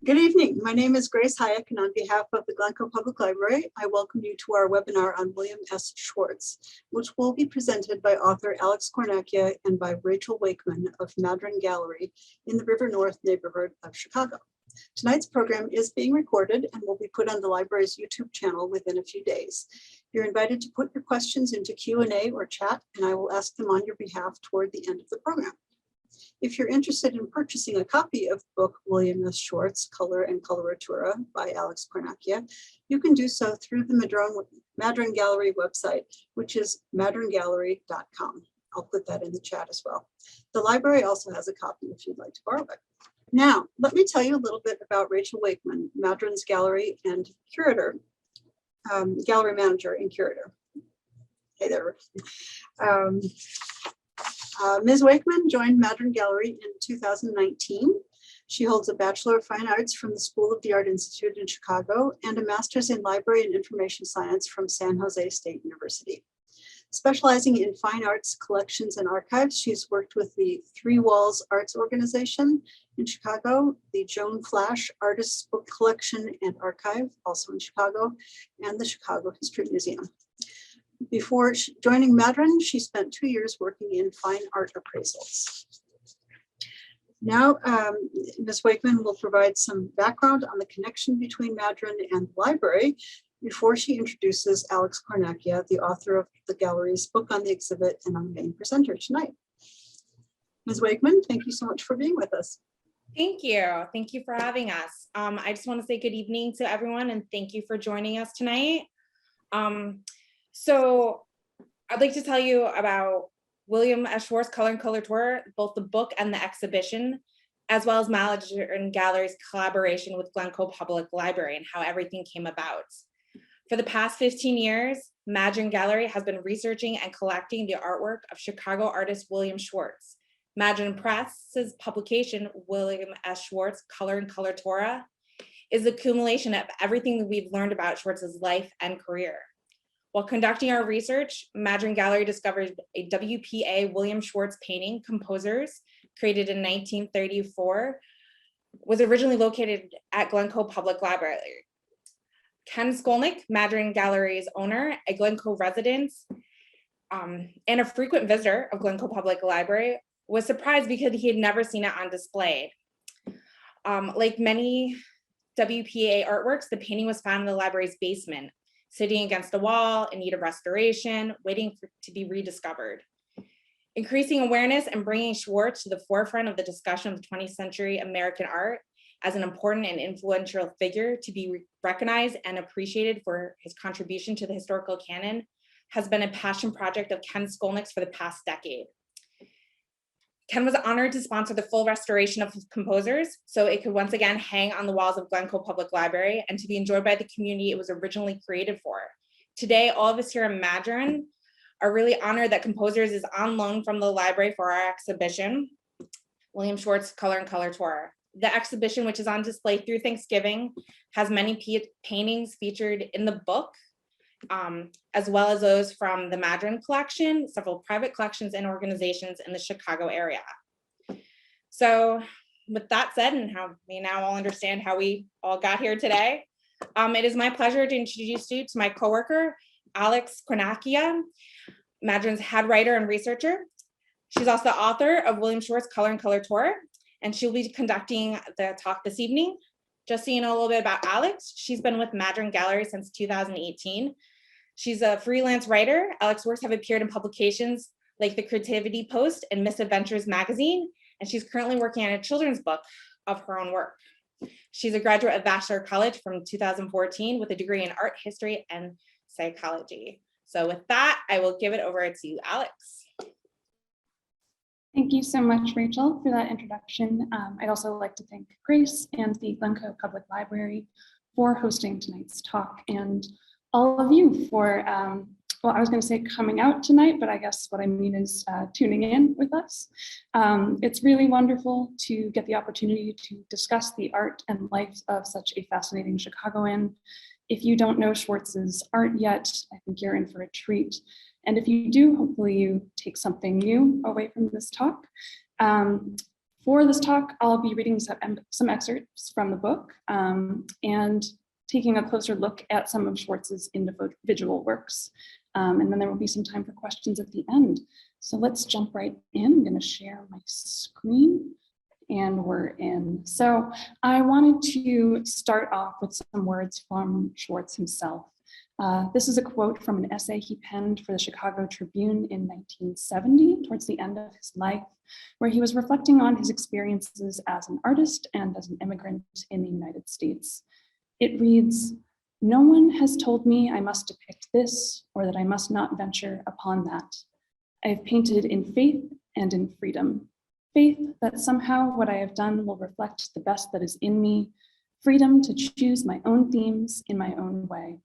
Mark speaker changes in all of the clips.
Speaker 1: Good evening. My name is Grace Hayek, and on behalf of the Glencoe Public Library, I welcome you to our webinar on William S. Schwartz, which will be presented by author Alex Cornacchia and by Rachel Wakeman of Madron Gallery in the River North neighborhood of Chicago. Tonight's program is being recorded and will be put on the library's YouTube channel within a few days. You're invited to put your questions into Q&A or chat, and I will ask them on your behalf toward the end of the program. If you're interested in purchasing a copy of the book William S. Schwartz, Color and Coloratura by Alex Cornacchia, you can do so through the Madron Gallery website, which is madrongallery.com. I'll put that in the chat as well. The library also has a copy if you'd like to borrow it. Now, let me tell you a little bit about Rachel Wakeman, Madron's gallery and curator, gallery manager and curator. Hey there. Ms. Wakeman joined Madron Gallery in 2019. She holds a Bachelor of Fine Arts from the School of the Art Institute in Chicago and a Master's in Library and Information Science from San Jose State University. Specializing in fine arts collections and archives, she's worked with the Three Walls Arts Organization in Chicago, the Joan Flash Artists Book Collection and Archive, also in Chicago, and the Chicago History Museum. Before joining Madron, she spent 2 years working in fine art appraisals. Now, Ms. Wakeman will provide some background on the connection between Madron and the library before she introduces Alex Cornacchia, the author of the gallery's book on the exhibit and our main presenter tonight. Ms. Wakeman, thank you so much for being with us.
Speaker 2: Thank you. Thank you for having us. I just want to say good evening to everyone and thank you for joining us tonight. So I'd like to tell you about William S. Schwartz, Color and Coloratura, both the book and the exhibition, as well as Madron Gallery's collaboration with Glencoe Public Library and how everything came about. For the past 15 years, Madron Gallery has been researching and collecting the artwork of Chicago artist William Schwartz. Madron Press's publication, William S. Schwartz, Color and Coloratura, is the accumulation of everything that we've learned about Schwartz's life and career. While conducting our research, Madron Gallery discovered a WPA William Schwartz painting, Composers, created in 1934, was originally located at Glencoe Public Library. Ken Skolnick, Madron Gallery's owner, a Glencoe resident, and a frequent visitor of Glencoe Public Library, was surprised because he had never seen it on display. Like many WPA artworks, the painting was found in the library's basement, sitting against a wall in need of restoration, waiting to be rediscovered. Increasing awareness and bringing Schwartz to the forefront of the discussion of 20th century American art as an important and influential figure to be recognized and appreciated for his contribution to the historical canon has been a passion project of Ken Skolnick's for the past decade. Ken was honored to sponsor the full restoration of his Composers so it could once again hang on the walls of Glencoe Public Library and to be enjoyed by the community it was originally created for. Today, all of us here in Madron are really honored that Composers is on loan from the library for our exhibition, William Schwartz, Color and Coloratura. The exhibition, which is on display through Thanksgiving, has many paintings featured in the book, as well as those from the Madron collection, several private collections and organizations in the Chicago area. So with that said, and how we now all understand how we all got here today, it is my pleasure to introduce you to my coworker, Alex Cornacchia, Madron's head writer and researcher. She's also the author of William Schwartz, Color and Coloratura, and she'll be conducting the talk this evening. Just so you know a little bit about Alex, she's been with Madron Gallery since 2018. She's a freelance writer. Alex's works have appeared in publications like The Creativity Post and Misadventures magazine, and she's currently working on a children's book of her own work. She's a graduate of Vassar College from 2014 with a degree in art history and psychology. So with that, I will give it over to Alex.
Speaker 3: Thank you so much, Rachel, for that introduction. I'd also like to thank Grace and the Glencoe Public Library for hosting tonight's talk, and all of you for, well, I was going to say coming out tonight, but I guess what I mean is tuning in with us. It's really wonderful to get the opportunity to discuss the art and life of such a fascinating Chicagoan. If you don't know Schwartz's art yet, I think you're in for a treat. And if you do, hopefully you take something new away from this talk. For this talk, I'll be reading some excerpts from the book and taking a closer look at some of Schwartz's individual works. And then there will be some time for questions at the end. So let's jump right in. I'm going to share my screen and we're in. So I wanted to start off with some words from Schwartz himself. This is a quote from an essay he penned for the Chicago Tribune in 1970, towards the end of his life, where he was reflecting on his experiences as an artist and as an immigrant in the United States. It reads, "No one has told me I must depict this or that I must not venture upon that. I have painted in faith and in freedom. Faith that somehow what I have done will reflect the best that is in me, freedom to choose my own themes in my own way."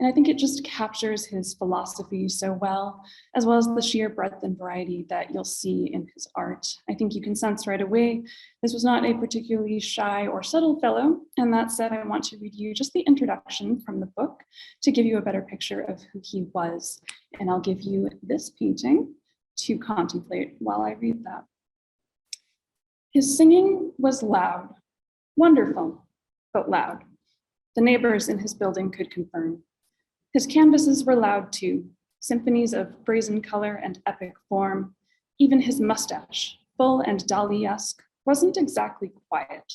Speaker 3: And I think it just captures his philosophy so well as the sheer breadth and variety that you'll see in his art. I think you can sense right away, this was not a particularly shy or subtle fellow. And that said, I want to read you just the introduction from the book to give you a better picture of who he was. And I'll give you this painting to contemplate while I read that. His singing was loud, wonderful, but loud. The neighbors in his building could confirm. His canvases were loud too, symphonies of brazen color and epic form. Even his mustache, full and Dali-esque, wasn't exactly quiet.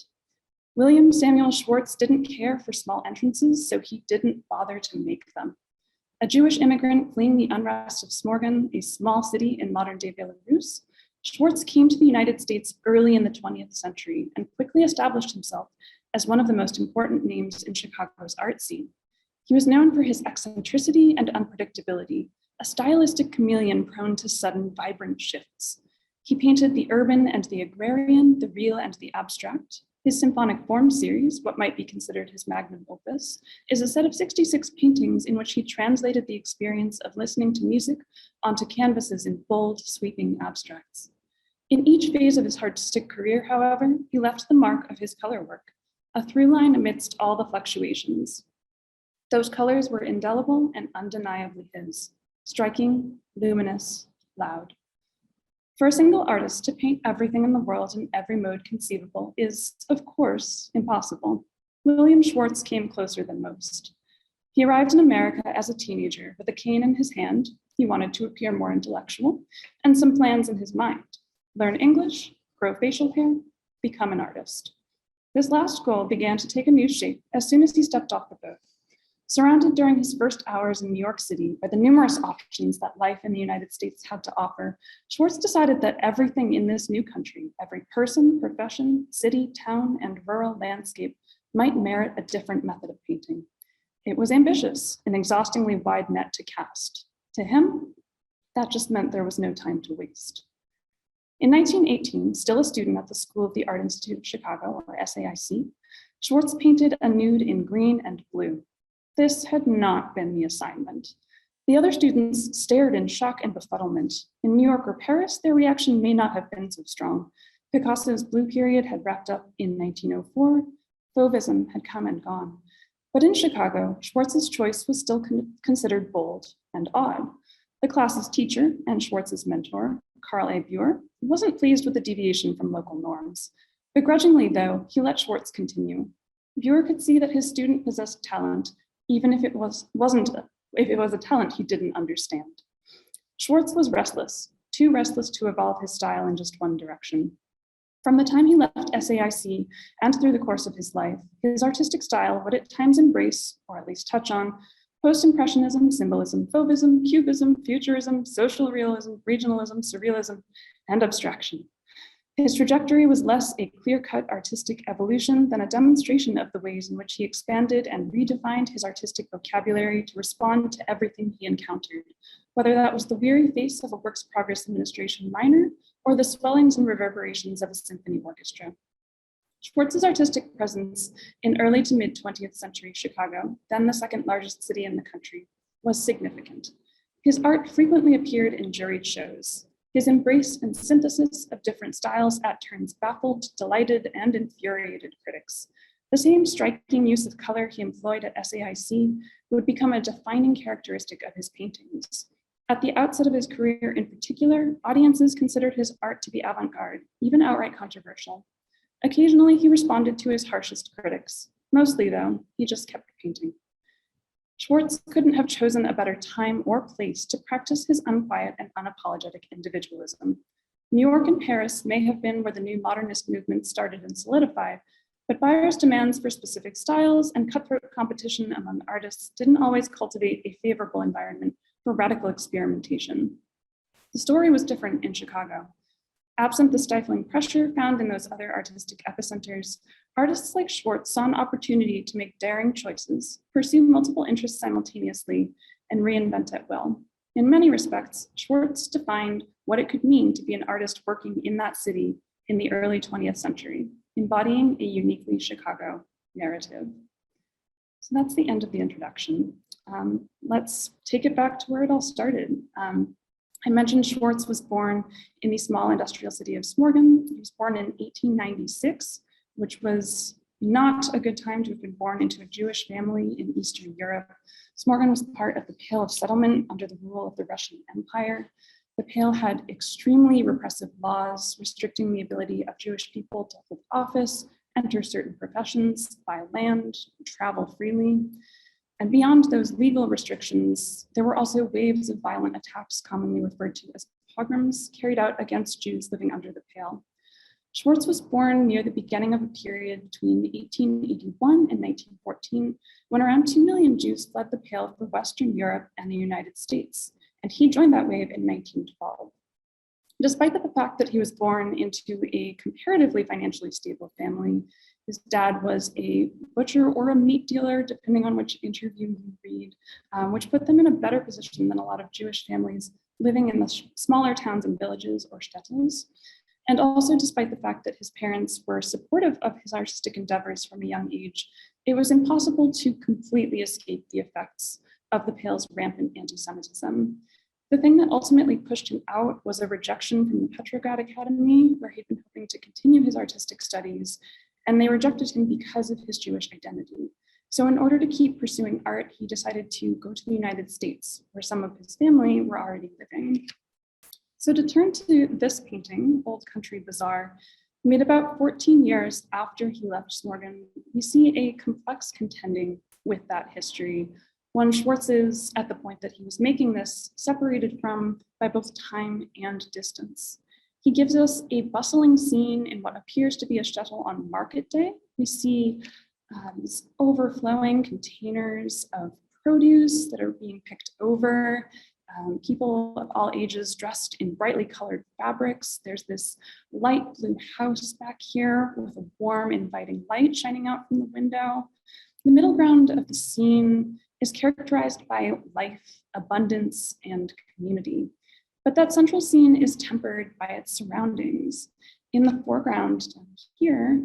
Speaker 3: William Samuel Schwartz didn't care for small entrances, so he didn't bother to make them. A Jewish immigrant fleeing the unrest of Smorgon, a small city in modern-day Belarus, Schwartz came to the United States early in the 20th century and quickly established himself as one of the most important names in Chicago's art scene. He was known for his eccentricity and unpredictability, a stylistic chameleon prone to sudden, vibrant shifts. He painted the urban and the agrarian, the real and the abstract. His symphonic form series, what might be considered his magnum opus, is a set of 66 paintings in which he translated the experience of listening to music onto canvases in bold, sweeping abstracts. In each phase of his artistic career, however, he left the mark of his color work, a through line amidst all the fluctuations. Those colors were indelible and undeniably his, striking, luminous, loud. For a single artist to paint everything in the world in every mode conceivable is, of course, impossible. William Schwartz came closer than most. He arrived in America as a teenager with a cane in his hand. He wanted to appear more intellectual and some plans in his mind: learn English, grow facial hair, become an artist. This last goal began to take a new shape as soon as he stepped off the boat. Surrounded during his first hours in New York City by the numerous options that life in the United States had to offer, Schwartz decided that everything in this new country, every person, profession, city, town, and rural landscape might merit a different method of painting. It was ambitious, an exhaustingly wide net to cast. To him, that just meant there was no time to waste. In 1918, still a student at the School of the Art Institute of Chicago, or SAIC, Schwartz painted a nude in green and blue. This had not been the assignment. The other students stared in shock and befuddlement. In New York or Paris, their reaction may not have been so strong. Picasso's blue period had wrapped up in 1904. Fauvism had come and gone. But in Chicago, Schwartz's choice was still considered bold and odd. The class's teacher and Schwartz's mentor, Carl A. Buer, wasn't pleased with the deviation from local norms. Begrudgingly, though, he let Schwartz continue. Buer could see that his student possessed talent, even if it was a talent he didn't understand. Schwartz was restless, too restless to evolve his style in just one direction. From the time he left SAIC and through the course of his life, his artistic style would at times embrace, or at least touch on, post-impressionism, symbolism, fauvism, cubism, futurism, social realism, regionalism, surrealism, and abstraction. His trajectory was less a clear-cut artistic evolution than a demonstration of the ways in which he expanded and redefined his artistic vocabulary to respond to everything he encountered, whether that was the weary face of a works progress administration minor or the swellings and reverberations of a symphony orchestra. Schwartz's artistic presence in early to mid 20th century Chicago, then the second largest city in the country, was significant. His art frequently appeared in juried shows. His embrace and synthesis of different styles at turns baffled, delighted, and infuriated critics. The same striking use of color he employed at SAIC would become a defining characteristic of his paintings. At the outset of his career in particular, audiences considered his art to be avant-garde, even outright controversial. Occasionally, he responded to his harshest critics. Mostly, though, he just kept painting. Schwartz couldn't have chosen a better time or place to practice his unquiet and unapologetic individualism. New York and Paris may have been where the new modernist movement started and solidified, but buyers' demands for specific styles and cutthroat competition among artists didn't always cultivate a favorable environment for radical experimentation. The story was different in Chicago. Absent the stifling pressure found in those other artistic epicenters, artists like Schwartz saw an opportunity to make daring choices, pursue multiple interests simultaneously, and reinvent at will. In many respects, Schwartz defined what it could mean to be an artist working in that city in the early 20th century, embodying a uniquely Chicago narrative. So that's the end of the introduction. Let's take it back to where it all started. I mentioned Schwartz was born in the small industrial city of Smorgon. He was born in 1896, which was not a good time to have been born into a Jewish family in Eastern Europe. Smorgon was part of the Pale of Settlement under the rule of the Russian Empire. The Pale had extremely repressive laws restricting the ability of Jewish people to hold office, enter certain professions, buy land, travel freely. And beyond those legal restrictions, there were also waves of violent attacks commonly referred to as pogroms carried out against Jews living under the Pale. Schwartz was born near the beginning of a period between 1881 and 1914, when around 2 million Jews fled the Pale for Western Europe and the United States, and he joined that wave in 1912. Despite the fact that he was born into a comparatively financially stable family, his dad was a butcher or a meat dealer, depending on which interview you read, which put them in a better position than a lot of Jewish families living in the smaller towns and villages or shtetls. And also, despite the fact that his parents were supportive of his artistic endeavors from a young age, it was impossible to completely escape the effects of the Pale's rampant anti-Semitism. The thing that ultimately pushed him out was a rejection from the Petrograd Academy, where he'd been hoping to continue his artistic studies, and they rejected him because of his Jewish identity. So in order to keep pursuing art, he decided to go to the United States, where some of his family were already living. So to turn to this painting, Old Country Bazaar, made about 14 years after he left Smorgon, we see a complex contending with that history. One Schwartz is, at the point that he was making this, separated from by both time and distance. He gives us a bustling scene in what appears to be a shtetl on market day. We see these overflowing containers of produce that are being picked over, people of all ages dressed in brightly colored fabrics. There's this light blue house back here with a warm, inviting light shining out from the window. The middle ground of the scene is characterized by life, abundance, and community. But that central scene is tempered by its surroundings. In the foreground down here,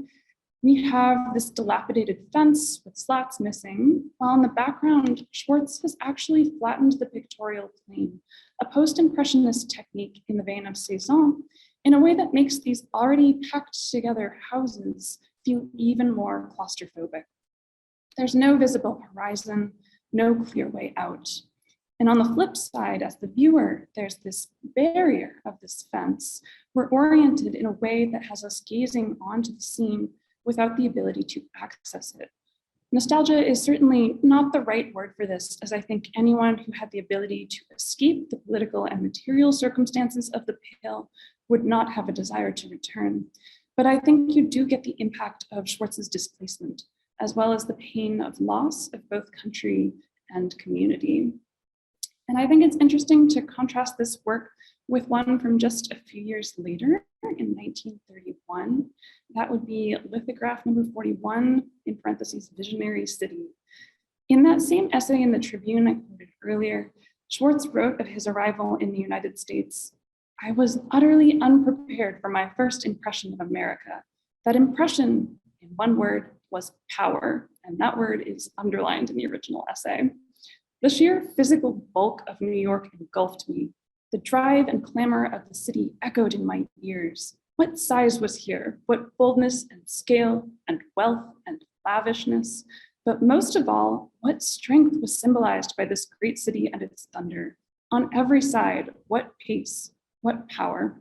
Speaker 3: we have this dilapidated fence with slats missing, while in the background, Schwartz has actually flattened the pictorial plane, a post-impressionist technique in the vein of Cézanne, in a way that makes these already packed together houses feel even more claustrophobic. There's no visible horizon, no clear way out. And on the flip side, as the viewer, there's this barrier of this fence. We're oriented in a way that has us gazing onto the scene without the ability to access it. Nostalgia is certainly not the right word for this, as I think anyone who had the ability to escape the political and material circumstances of the Pale would not have a desire to return. But I think you do get the impact of Schwartz's displacement, as well as the pain of loss of both country and community. And I think it's interesting to contrast this work with one from just a few years later in 1931. That would be lithograph number 41, in parentheses, Visionary City. In that same essay in the Tribune I quoted earlier, Schwartz wrote of his arrival in the United States, "I was utterly unprepared for my first impression of America. That impression, in one word, was power." And that word is underlined in the original essay. The sheer physical bulk of New York engulfed me. The drive and clamor of the city echoed in my ears. What size was here? What boldness and scale and wealth and lavishness? But most of all, what strength was symbolized by this great city and its thunder? On every side, what pace, what power.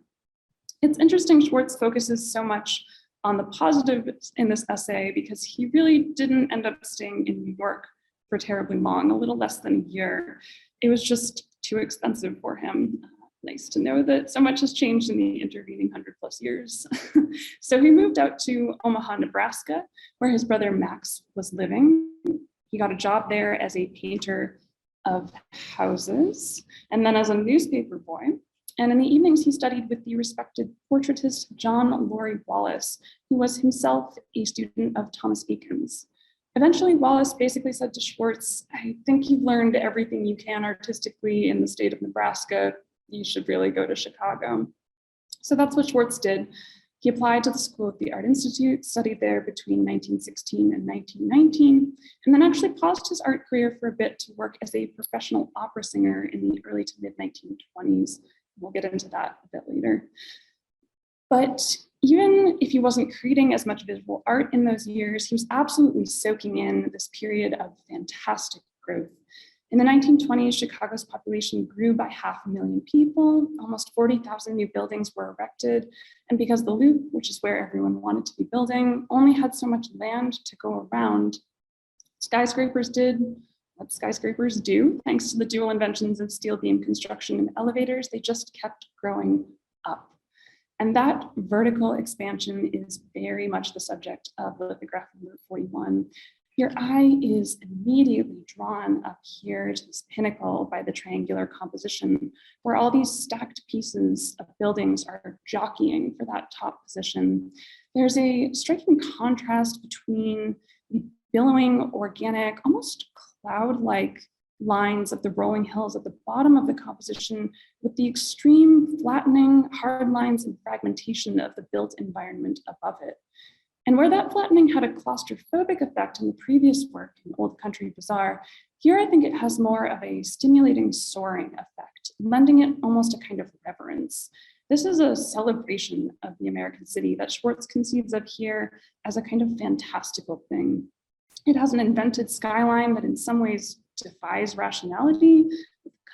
Speaker 3: It's interesting Schwartz focuses so much on the positives in this essay because he really didn't end up staying in New York for terribly long, a little less than a year. It was just too expensive for him. Nice to know that so much has changed in the intervening 100+ years. So he moved out to Omaha, Nebraska, where his brother Max was living. He got a job there as a painter of houses, and then as a newspaper boy. And in the evenings, he studied with the respected portraitist John Laurie Wallace, who was himself a student of Thomas Eakins. Eventually, Wallace basically said to Schwartz, I think you've learned everything you can artistically in the state of Nebraska. You should really go to Chicago. So that's what Schwartz did. He applied to the School of the Art Institute, studied there between 1916 and 1919, and then actually paused his art career for a bit to work as a professional opera singer in the early to mid 1920s. We'll get into that a bit later. But even if he wasn't creating as much visual art in those years, he was absolutely soaking in this period of fantastic growth. In the 1920s, Chicago's population grew by 500,000 people, almost 40,000 new buildings were erected, and because the Loop, which is where everyone wanted to be building, only had so much land to go around, skyscrapers did what skyscrapers do, thanks to the dual inventions of steel beam construction and elevators. They just kept growing up. And that vertical expansion is very much the subject of lithograph number 41. Your eye is immediately drawn up here to this pinnacle by the triangular composition, where all these stacked pieces of buildings are jockeying for that top position. There's a striking contrast between the billowing, organic, almost cloud-like lines of the rolling hills at the bottom of the composition with the extreme flattening, hard lines, and fragmentation of the built environment above it. And where that flattening had a claustrophobic effect in the previous work in Old Country Bazaar, here I think it has more of a stimulating soaring effect, lending it almost a kind of reverence. This is a celebration of the American city that Schwartz conceives of here as a kind of fantastical thing. It has an invented skyline that in some ways defies rationality,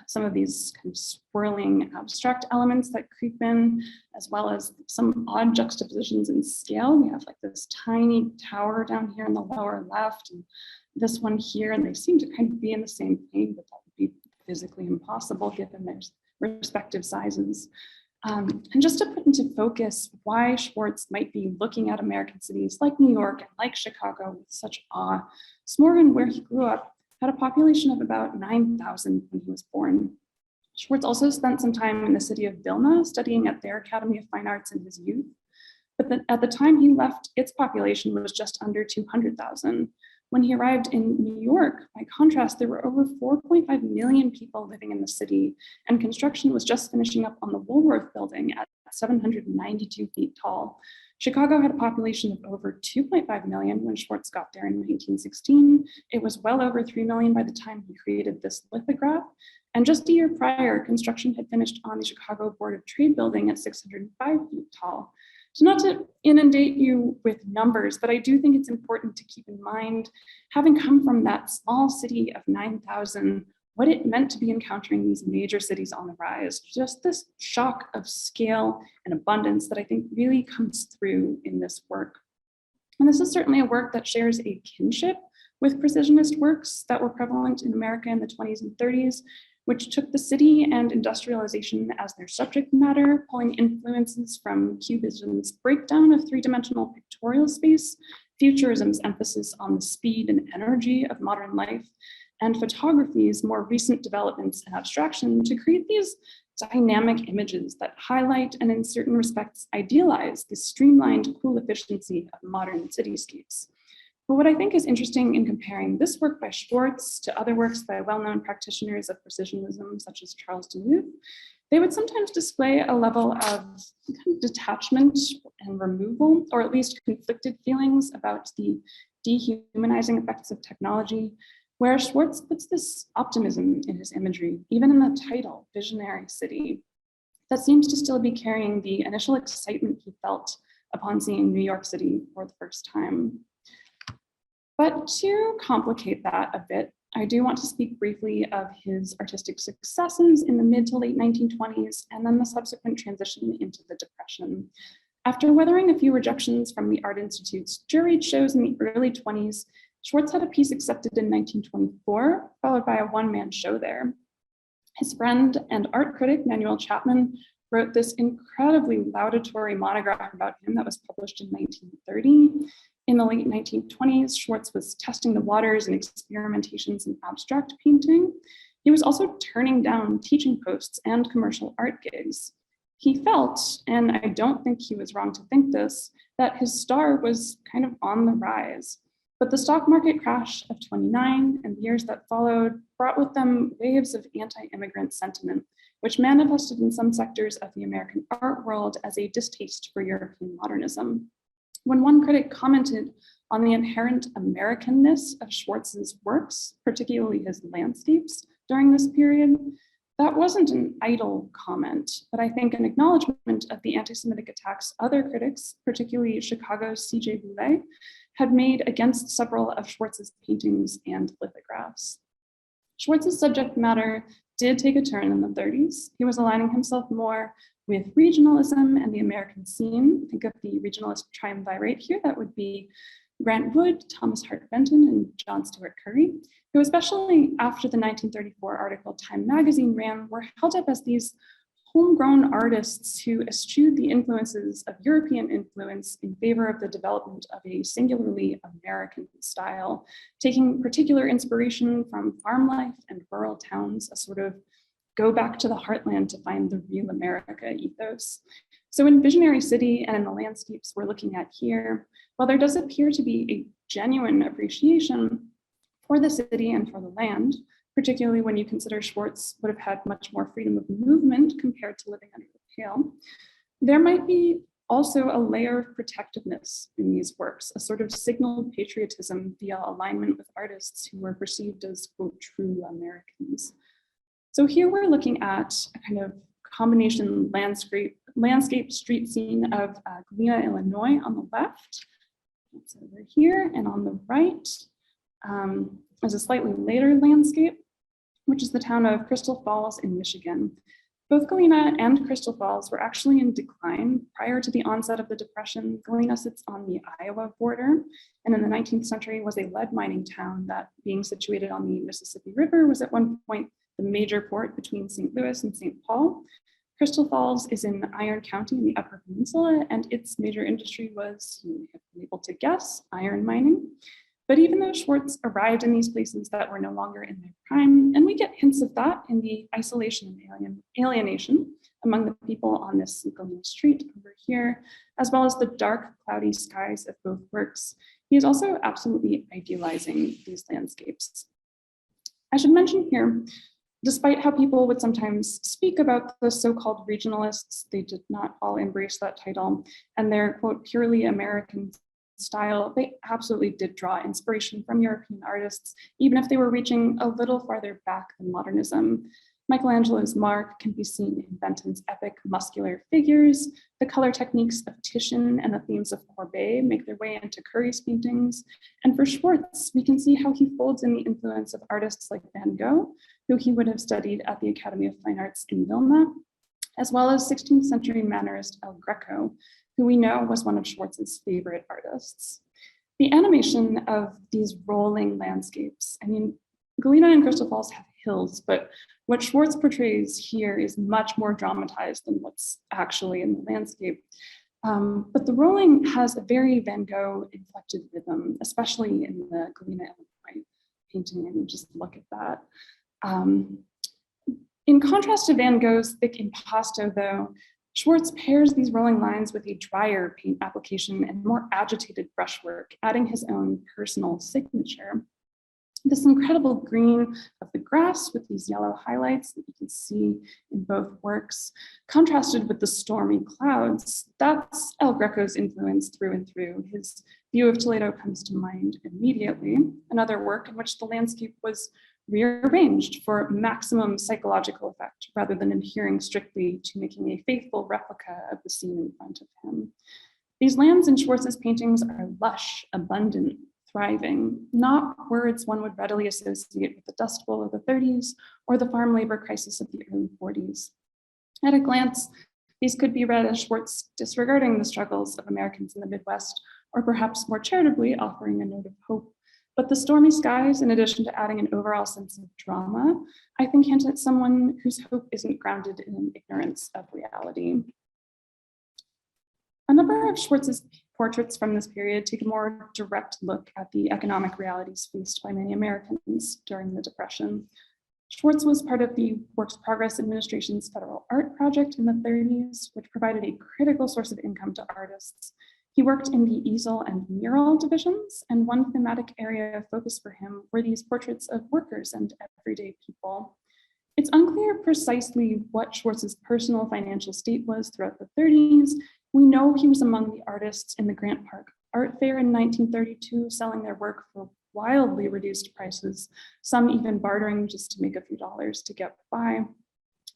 Speaker 3: some of these kind of swirling abstract elements that creep in, as well as some odd juxtapositions in scale. We have like this tiny tower down here in the lower left, and this one here, and they seem to kind of be in the same thing, but that would be physically impossible given their respective sizes. And just to put into focus why Schwartz might be looking at American cities like New York and like Chicago with such awe, Smorgon, where he grew up, had a population of about 9,000 when he was born. Schwartz also spent some time in the city of Vilna studying at their Academy of Fine Arts in his youth. But at the time he left, its population was just under 200,000. When he arrived in New York, by contrast, there were over 4.5 million people living in the city, and construction was just finishing up on the Woolworth building at 792 feet tall. Chicago had a population of over 2.5 million when Schwartz got there in 1916. It was well over 3 million by the time he created this lithograph. And just a year prior, construction had finished on the Chicago Board of Trade building at 605 feet tall. So not to inundate you with numbers, but I do think it's important to keep in mind, having come from that small city of 9,000, what it meant to be encountering these major cities on the rise, just this shock of scale and abundance that I think really comes through in this work. And this is certainly a work that shares a kinship with precisionist works that were prevalent in America in the 20s and 30s, which took the city and industrialization as their subject matter, pulling influences from Cubism's breakdown of three-dimensional pictorial space, Futurism's emphasis on the speed and energy of modern life, and photography's more recent developments in abstraction to create these dynamic images that highlight and in certain respects idealize the streamlined, cool efficiency of modern cityscapes. But what I think is interesting in comparing this work by Schwartz to other works by well-known practitioners of precisionism, such as Charles Demuth, they would sometimes display a level of kind of detachment and removal, or at least conflicted feelings about the dehumanizing effects of technology, where Schwartz puts this optimism in his imagery, even in the title, Visionary City, that seems to still be carrying the initial excitement he felt upon seeing New York City for the first time. But to complicate that a bit, I do want to speak briefly of his artistic successes in the mid to late 1920s, and then the subsequent transition into the Depression. After weathering a few rejections from the Art Institute's juried shows in the early 20s, Schwartz had a piece accepted in 1924, followed by a one-man show there. His friend and art critic, Manuel Chapman, wrote this incredibly laudatory monograph about him that was published in 1930. In the late 1920s, Schwartz was testing the waters in experimentations in abstract painting. He was also turning down teaching posts and commercial art gigs. He felt, and I don't think he was wrong to think this, that his star was kind of on the rise. But the stock market crash of '29 and the years that followed brought with them waves of anti-immigrant sentiment, which manifested in some sectors of the American art world as a distaste for European modernism. When one critic commented on the inherent Americanness of Schwartz's works, particularly his landscapes during this period, that wasn't an idle comment, but I think an acknowledgement of the anti-Semitic attacks other critics, particularly Chicago's C.J. Boulez, had made against several of Schwartz's paintings and lithographs. Schwartz's subject matter did take a turn in the 30s. He was aligning himself more with regionalism and the American scene. Think of the regionalist triumvirate here. That would be Grant Wood, Thomas Hart Benton, and John Stuart Curry, who, especially after the 1934 article Time magazine ran, were held up as these homegrown artists who eschewed the influences of European influence in favor of the development of a singularly American style, taking particular inspiration from farm life and rural towns, a sort of go back to the heartland to find the real America ethos. So in Visionary City and in the landscapes we're looking at here, while there does appear to be a genuine appreciation for the city and for the land, particularly when you consider Schwartz would have had much more freedom of movement compared to living under the Pale, there might be also a layer of protectiveness in these works, a sort of signaled patriotism via alignment with artists who were perceived as, quote, true Americans. So here we're looking at a kind of combination landscape street scene of Galena, Illinois on the left. That's over here, and on the right is a slightly later landscape, which is the town of Crystal Falls in Michigan. Both Galena and Crystal Falls were actually in decline prior to the onset of the Depression. Galena sits on the Iowa border, and in the 19th century was a lead mining town that, being situated on the Mississippi River, was at one point the major port between St. Louis and St. Paul. Crystal Falls is in Iron County in the Upper Peninsula, and its major industry was, you may have been able to guess, iron mining. But even though Schwartz arrived in these places that were no longer in their prime, and we get hints of that in the isolation and alienation among the people on this Galena street over here, as well as the dark, cloudy skies of both works, he is also absolutely idealizing these landscapes. I should mention here, despite how people would sometimes speak about the so-called regionalists, they did not all embrace that title, and their, quote, purely American style, they absolutely did draw inspiration from European artists, even if they were reaching a little farther back than modernism. Michelangelo's mark can be seen in Benton's epic muscular figures. The color techniques of Titian and the themes of Courbet make their way into Curry's paintings. And for Schwartz, we can see how he folds in the influence of artists like Van Gogh, who he would have studied at the Academy of Fine Arts in Vilna, as well as 16th century mannerist El Greco, who we know was one of Schwartz's favorite artists. The animation of these rolling landscapes, I mean, Galena and Crystal Falls have hills, but what Schwartz portrays here is much more dramatized than what's actually in the landscape. But the rolling has a very Van Gogh inflected rhythm, especially in the Galena, Illinois painting. I mean, just look at that. In contrast to Van Gogh's thick impasto, though, Schwartz pairs these rolling lines with a drier paint application and more agitated brushwork, adding his own personal signature. This incredible green of the grass with these yellow highlights that you can see in both works, contrasted with the stormy clouds, that's El Greco's influence through and through. His view of Toledo comes to mind immediately. Another work in which the landscape was rearranged for maximum psychological effect rather than adhering strictly to making a faithful replica of the scene in front of him. These lands in Schwartz's paintings are lush, abundant, thriving, not words one would readily associate with the Dust Bowl of the 30s or the farm labor crisis of the early 40s. At a glance, these could be read as Schwartz disregarding the struggles of Americans in the Midwest, or perhaps more charitably offering a note of hope. But the stormy skies, in addition to adding an overall sense of drama, I think hint at someone whose hope isn't grounded in an ignorance of reality. A number of Schwartz's portraits from this period take a more direct look at the economic realities faced by many Americans during the Depression. Schwartz was part of the Works Progress Administration's Federal Art Project in the 30s, which provided a critical source of income to artists. He worked in the easel and mural divisions, and one thematic area of focus for him were these portraits of workers and everyday people. It's unclear precisely what Schwartz's personal financial state was throughout the 30s. We know he was among the artists in the Grant Park Art Fair in 1932, selling their work for wildly reduced prices, some even bartering just to make a few dollars to get by.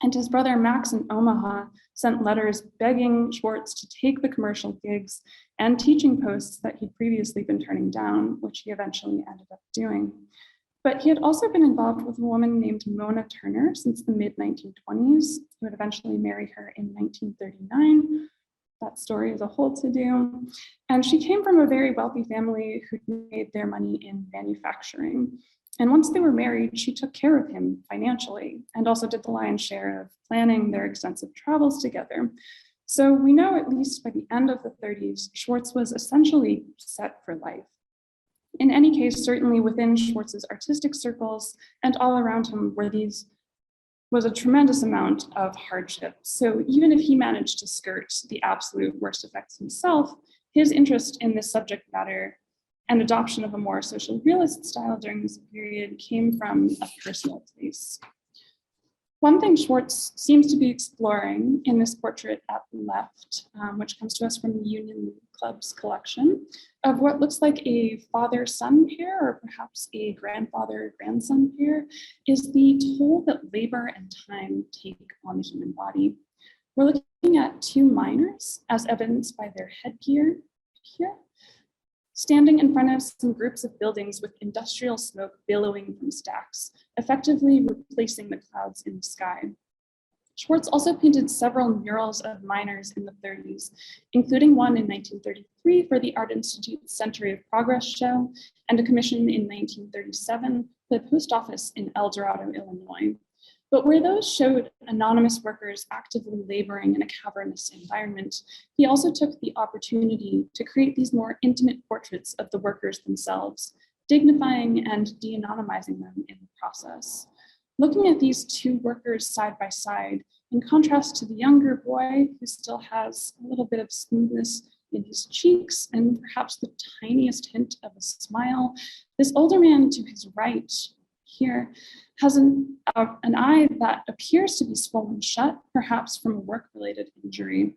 Speaker 3: And his brother Max in Omaha sent letters begging Schwartz to take the commercial gigs and teaching posts that he'd previously been turning down, which he eventually ended up doing. But he had also been involved with a woman named Mona Turner since the mid-1920s, who would eventually marry her in 1939. That story is a whole to-do. And she came from a very wealthy family who made their money in manufacturing. And once they were married, she took care of him financially and also did the lion's share of planning their extensive travels together. So we know at least by the end of the 30s, Schwartz was essentially set for life. In any case, certainly within Schwartz's artistic circles and all around him was a tremendous amount of hardship. So even if he managed to skirt the absolute worst effects himself, his interest in this subject matter and adoption of a more social realist style during this period came from a personal place. One thing Schwartz seems to be exploring in this portrait at the left, which comes to us from the Union Club's collection, of what looks like a father-son pair, or perhaps a grandfather-grandson pair, is the toll that labor and time take on the human body. We're looking at two miners, as evidenced by their headgear here, standing in front of some groups of buildings with industrial smoke billowing from stacks, effectively replacing the clouds in the sky. Schwartz also painted several murals of miners in the 30s, including one in 1933 for the Art Institute's Century of Progress show, and a commission in 1937 for the post office in El Dorado, Illinois. But where those showed anonymous workers actively laboring in a cavernous environment, he also took the opportunity to create these more intimate portraits of the workers themselves, dignifying and de-anonymizing them in the process. Looking at these two workers side by side, in contrast to the younger boy who still has a little bit of smoothness in his cheeks and perhaps the tiniest hint of a smile, this older man to his right here has an eye that appears to be swollen shut, perhaps from a work-related injury,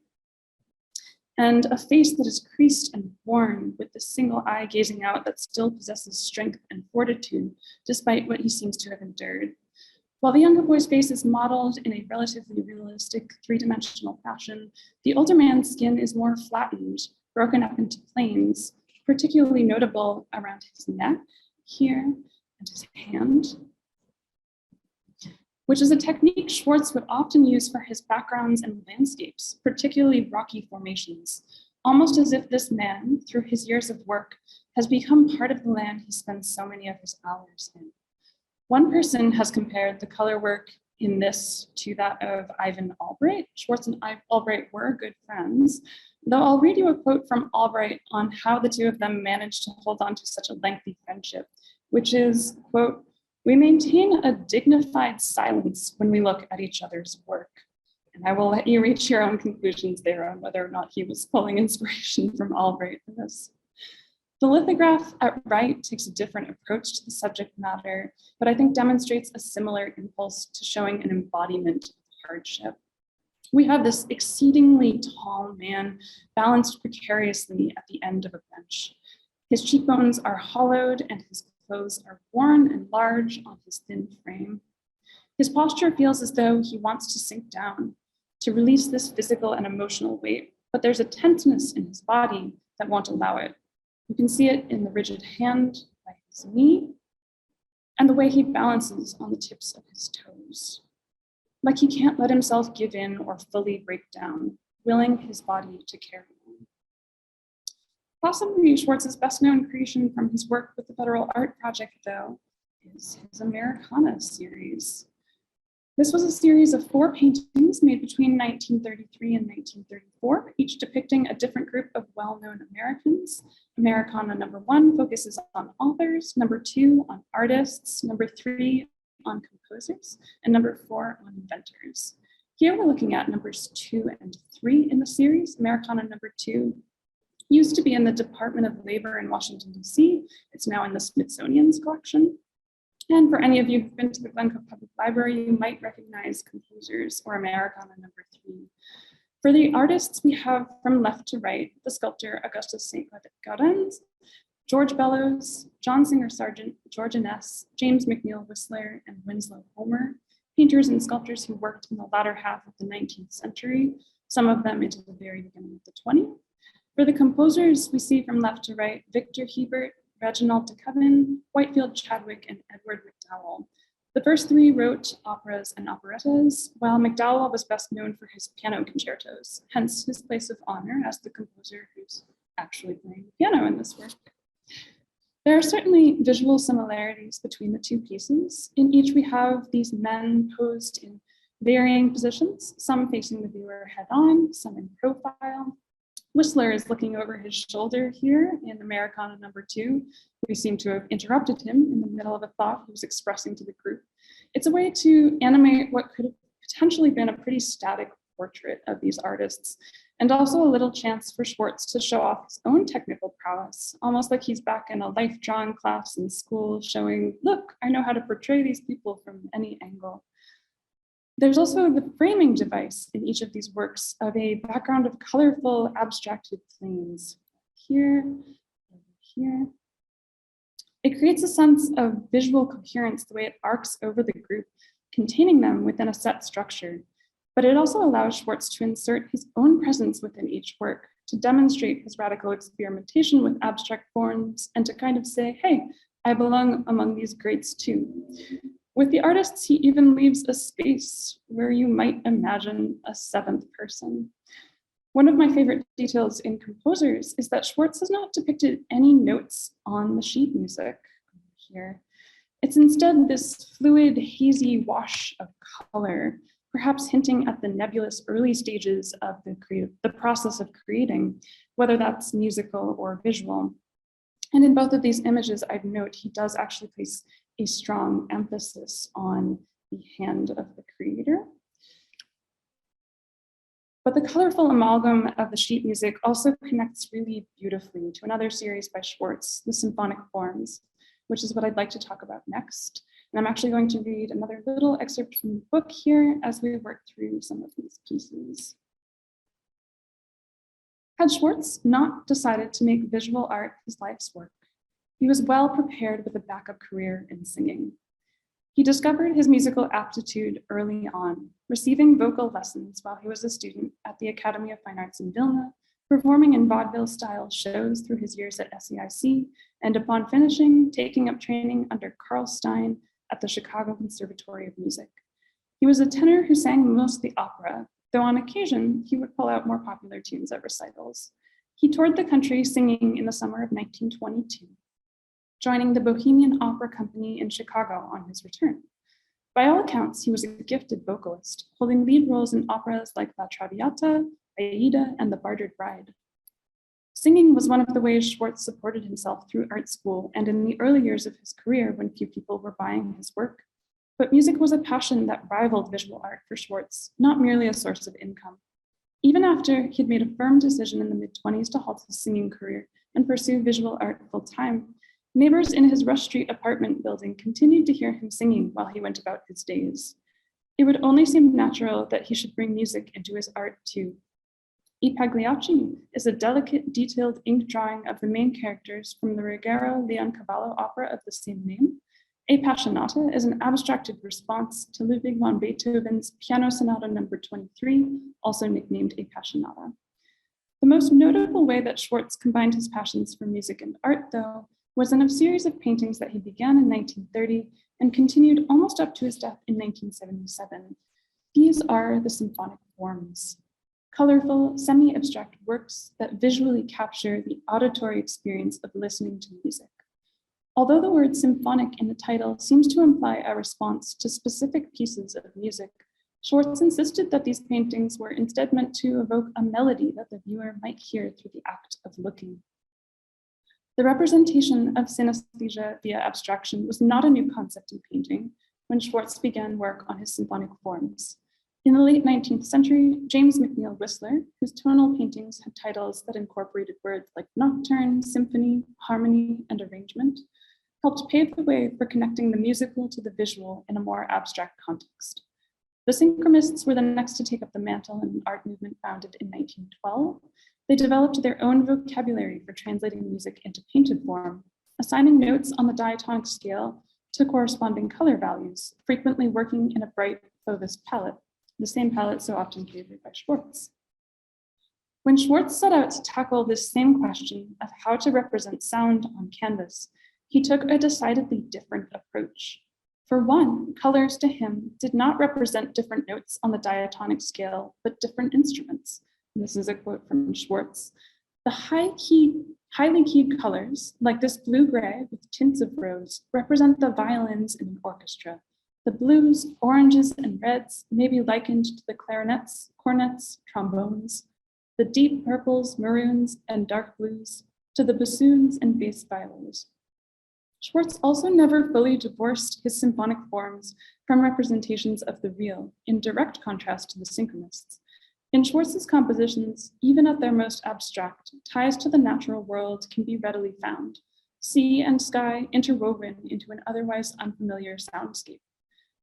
Speaker 3: and a face that is creased and worn with the single eye gazing out that still possesses strength and fortitude, despite what he seems to have endured. While the younger boy's face is modeled in a relatively realistic three-dimensional fashion, the older man's skin is more flattened, broken up into planes, particularly notable around his neck here and his hand, which is a technique Schwartz would often use for his backgrounds and landscapes, particularly rocky formations, almost as if this man, through his years of work, has become part of the land he spends so many of his hours in. One person has compared the color work in this to that of Ivan Albright. Schwartz and Albright were good friends, though I'll read you a quote from Albright on how the two of them managed to hold on to such a lengthy friendship, which is, quote, "We maintain a dignified silence when we look at each other's work." And I will let you reach your own conclusions there on whether or not he was pulling inspiration from Albright for this. The lithograph at right takes a different approach to the subject matter, but I think demonstrates a similar impulse to showing an embodiment of hardship. We have this exceedingly tall man balanced precariously at the end of a bench. His cheekbones are hollowed and his clothes are worn and large on his thin frame. His posture feels as though he wants to sink down, to release this physical and emotional weight, but there's a tenseness in his body that won't allow it. You can see it in the rigid hand by his knee and the way he balances on the tips of his toes. Like he can't let himself give in or fully break down, willing his body to carry on. Possibly Schwartz's best known creation from his work with the Federal Art Project, though, is his Americana series. This was a series of 4 paintings made between 1933 and 1934, each depicting a different group of well-known Americans. Americana number 1 focuses on authors, number 2 on artists, number 3 on composers, and number 4 on inventors. Here we're looking at numbers 2 and 3 in the series. Americana number 2 used to be in the Department of Labor in Washington, D.C. It's now in the Smithsonian's collection. And for any of you who've been to the Glencoe Public Library, you might recognize composers or Americana number 3. For the artists, we have from left to right, the sculptor Augustus St. Gaudens, George Bellows, John Singer Sargent, George Inness, James McNeill Whistler, and Winslow Homer, painters and sculptors who worked in the latter half of the 19th century, some of them into the very beginning of the 20th. For the composers, we see from left to right, Victor Hebert, Reginald de Koven, Whitefield Chadwick, and Edward MacDowell. The first 3 wrote operas and operettas, while MacDowell was best known for his piano concertos, hence his place of honor as the composer who's actually playing the piano in this work. There are certainly visual similarities between the 2 pieces. In each, we have these men posed in varying positions, some facing the viewer head on, some in profile. Whistler is looking over his shoulder here in Americana number 2. We seem to have interrupted him in the middle of a thought he was expressing to the group. It's a way to animate what could have potentially been a pretty static portrait of these artists, and also a little chance for Schwartz to show off his own technical prowess, almost like he's back in a life drawing class in school showing, look, I know how to portray these people from any angle. There's also the framing device in each of these works of a background of colorful abstracted planes. Here, over here. It creates a sense of visual coherence the way it arcs over the group, containing them within a set structure. But it also allows Schwartz to insert his own presence within each work, to demonstrate his radical experimentation with abstract forms, and to kind of say, hey, I belong among these greats too. With the artists, he even leaves a space where you might imagine a 7th person. One of my favorite details in composers is that Schwartz has not depicted any notes on the sheet music here. It's instead this fluid, hazy wash of color, perhaps hinting at the nebulous early stages of the process of creating, whether that's musical or visual. And in both of these images, I'd note he does actually place a strong emphasis on the hand of the creator. But the colorful amalgam of the sheet music also connects really beautifully to another series by Schwartz, the symphonic forms, which is what I'd like to talk about next. And I'm actually going to read another little excerpt from the book here as we work through some of these pieces. Had Schwartz not decided to make visual art his life's work, he was well prepared with a backup career in singing. He discovered his musical aptitude early on, receiving vocal lessons while he was a student at the Academy of Fine Arts in Vilna, performing in vaudeville-style shows through his years at SEIC, and upon finishing, taking up training under Carl Stein at the Chicago Conservatory of Music. He was a tenor who sang mostly opera, though on occasion he would pull out more popular tunes at recitals. He toured the country singing in the summer of 1922, joining the Bohemian Opera Company in Chicago on his return. By all accounts, he was a gifted vocalist, holding lead roles in operas like La Traviata, Aida, and The Bartered Bride. Singing was one of the ways Schwartz supported himself through art school and in the early years of his career when few people were buying his work. But music was a passion that rivaled visual art for Schwartz, not merely a source of income. Even after he had made a firm decision in the mid-20s to halt his singing career and pursue visual art full-time, neighbors in his Rush Street apartment building continued to hear him singing while he went about his days. It would only seem natural that he should bring music into his art too. I Pagliacci is a delicate, detailed ink drawing of the main characters from the Ruggero Leoncavallo opera of the same name. A Passionata is an abstracted response to Ludwig van Beethoven's Piano Sonata No. 23, also nicknamed A Passionata. The The most notable way that Schwartz combined his passions for music and art, though, was in a series of paintings that he began in 1930 and continued almost up to his death in 1977. These are the symphonic forms, colorful, semi-abstract works that visually capture the auditory experience of listening to music. Although the word symphonic in the title seems to imply a response to specific pieces of music, Schwartz insisted that these paintings were instead meant to evoke a melody that the viewer might hear through the act of looking. The representation of synesthesia via abstraction was not a new concept in painting when Schwartz began work on his symphonic forms. In the late 19th century, James McNeill Whistler, whose tonal paintings had titles that incorporated words like nocturne, symphony, harmony, and arrangement, helped pave the way for connecting the musical to the visual in a more abstract context. The synchromists were the next to take up the mantle in an art movement founded in 1912. They developed their own vocabulary for translating music into painted form, assigning notes on the diatonic scale to corresponding color values, frequently working in a bright Fauves palette, the same palette so often favored by Schwartz. When Schwartz set out to tackle this same question of how to represent sound on canvas, he took a decidedly different approach. For one, colors to him did not represent different notes on the diatonic scale, but different instruments. And this is a quote from Schwartz. The highly keyed colors, like this blue-gray with tints of rose, represent the violins in an orchestra. The blues, oranges, and reds may be likened to the clarinets, cornets, trombones. The deep purples, maroons, and dark blues to the bassoons and bass violas. Schwartz also never fully divorced his symphonic forms from representations of the real, in direct contrast to the synchronists. In Schwartz's compositions, even at their most abstract, ties to the natural world can be readily found, sea and sky interwoven into an otherwise unfamiliar soundscape.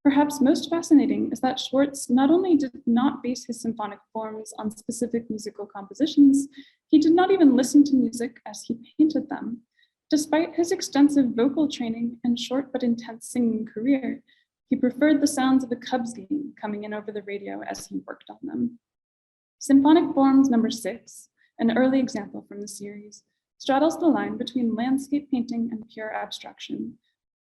Speaker 3: Perhaps most fascinating is that Schwartz not only did not base his symphonic forms on specific musical compositions, he did not even listen to music as he painted them. Despite his extensive vocal training and short but intense singing career, he preferred the sounds of a Cubs game coming in over the radio as he worked on them. Symphonic Forms number 6, an early example from the series, straddles the line between landscape painting and pure abstraction.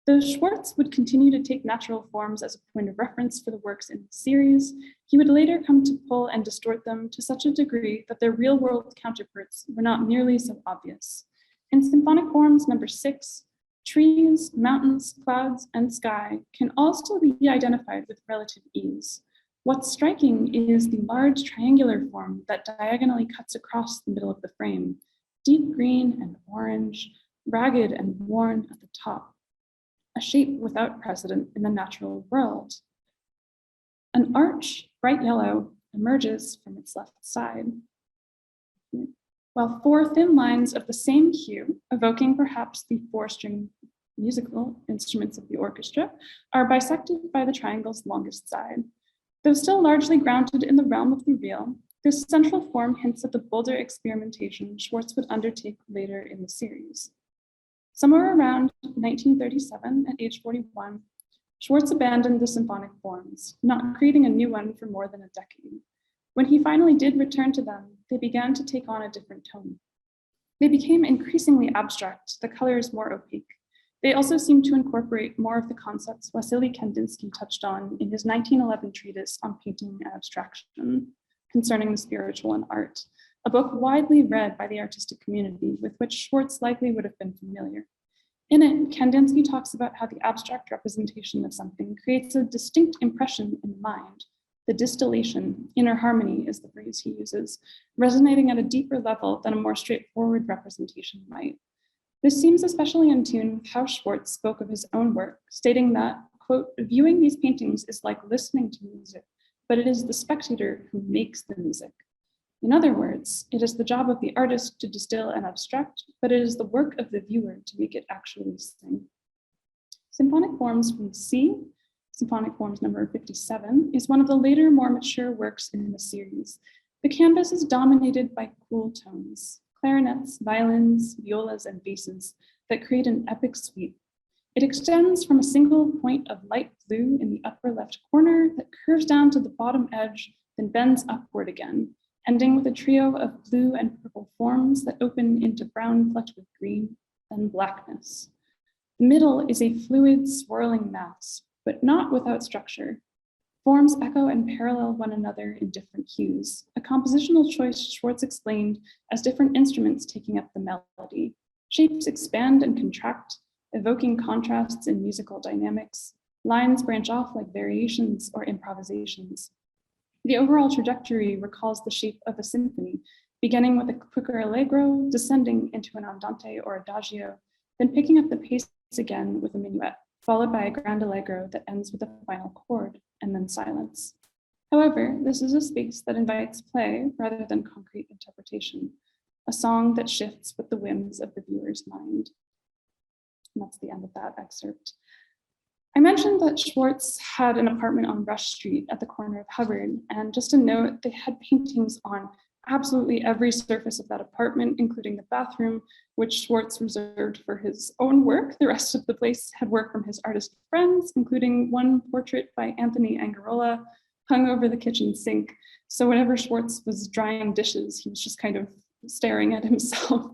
Speaker 3: Though Schwartz would continue to take natural forms as a point of reference for the works in the series, he would later come to pull and distort them to such a degree that their real-world counterparts were not nearly so obvious. In Symphonic Forms number 6, trees, mountains, clouds, and sky can all still be identified with relative ease. What's striking is the large triangular form that diagonally cuts across the middle of the frame, deep green and orange, ragged and worn at the top, a shape without precedent in the natural world. An arch, bright yellow, emerges from its left side, while 4 thin lines of the same hue, evoking perhaps the 4-string musical instruments of the orchestra, are bisected by the triangle's longest side. Though still largely grounded in the realm of the real, this central form hints at the bolder experimentation Schwartz would undertake later in the series. Somewhere around 1937, at age 41, Schwartz abandoned the symphonic forms, not creating a new one for more than a decade. When he finally did return to them, they began to take on a different tone. They became increasingly abstract, the colors more opaque. They also seemed to incorporate more of the concepts Wassily Kandinsky touched on in his 1911 treatise on painting and abstraction, Concerning the Spiritual in Art, a book widely read by the artistic community with which Schwartz likely would have been familiar. In it, Kandinsky talks about how the abstract representation of something creates a distinct impression in the mind. The distillation, inner harmony is the phrase he uses, resonating at a deeper level than a more straightforward representation might. This seems especially in tune with how Schwartz spoke of his own work, stating that, quote, viewing these paintings is like listening to music, but it is the spectator who makes the music. In other words, it is the job of the artist to distill and abstract, but it is the work of the viewer to make it actually sing. Symphonic Forms from C, Symphonic Forms number 57, is one of the later, more mature works in the series. The canvas is dominated by cool tones, clarinets, violins, violas, and basses that create an epic suite. It extends from a single point of light blue in the upper left corner that curves down to the bottom edge, then bends upward again, ending with a trio of blue and purple forms that open into brown flecked with green, then blackness. The middle is a fluid, swirling mass, but not without structure. Forms echo and parallel one another in different hues, a compositional choice Schwartz explained as different instruments taking up the melody. Shapes expand and contract, evoking contrasts in musical dynamics. Lines branch off like variations or improvisations. The overall trajectory recalls the shape of a symphony, beginning with a quicker allegro, descending into an andante or adagio, then picking up the pace again with a minuet, followed by a grand allegro that ends with a final chord, and then silence. However, this is a space that invites play rather than concrete interpretation, a song that shifts with the whims of the viewer's mind. And that's the end of that excerpt. I mentioned that Schwartz had an apartment on Rush Street at the corner of Hubbard, and just a note, they had paintings on absolutely every surface of that apartment, including the bathroom, which Schwartz reserved for his own work. The rest of the place had work from his artist friends, including one portrait by Anthony Angarola hung over the kitchen sink. So whenever Schwartz was drying dishes, he was just kind of staring at himself.